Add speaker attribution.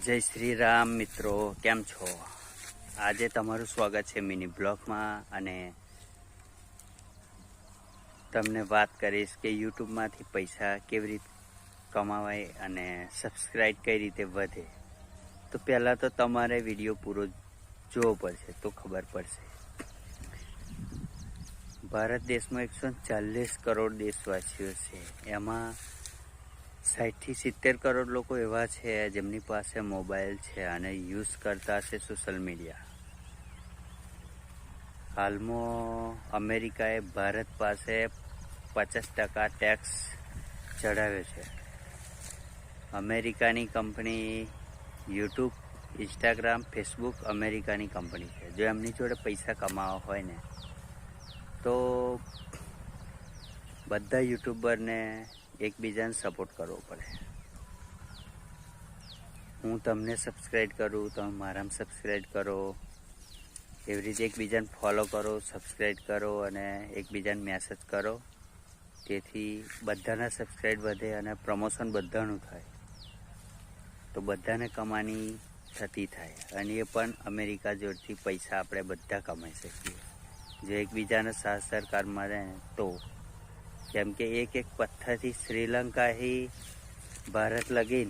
Speaker 1: જય શ્રી રામ મિત્રો, કેમ છો? આજે તમારું સ્વાગત છે મિની બ્લોગમાં અને તમને વાત કરીશ કે યુટ્યુબમાંથી પૈસા કેવી રીતે કમાવાય અને સબસ્ક્રાઈબ કઈ રીતે વધે. તો પહેલાં તો તમારે વિડીયો પૂરો જોવો પડશે તો ખબર પડશે. ભારત દેશમાં 140 કરોડ દેશવાસીઓ છે. એમાં 60 થી 70 કરોડ લોકો એવા છે જેમની પાસે મોબાઈલ છે અને યુઝ કરતા હશે સોશિયલ મીડિયા. હાલમાં અમેરિકાએ ભારત પાસે 50% ટેક્સ ચડાવ્યો છે. અમેરિકાની કંપની યુટ્યુબ, ઇન્સ્ટાગ્રામ, ફેસબુક અમેરિકાની કંપની છે. જો એમની જોડે પૈસા કમાવા હોય ને તો બધા યુટ્યુબરને એકબીજાને સપોર્ટ કરવો પડે. હું તમને સબસ્ક્રાઈબ કરું, તમે મારામાં સબસ્ક્રાઈબ કરો, એવી રીતે એકબીજાને ફોલો કરો, સબસ્ક્રાઈબ કરો અને એકબીજાને મેસેજ કરો. તેથી બધાના સબસ્ક્રાઈબ વધે અને પ્રમોશન બધાનું થાય તો બધાને કમાણી થતી થાય અને એ પણ અમેરિકા જોડથી પૈસા આપણે બધા કમાઈ શકીએ જો એકબીજાને સાથ સરકાર મળે તો. કેમ કે એક પથ્થરથી શ્રીલંકાથી ભારત લગીન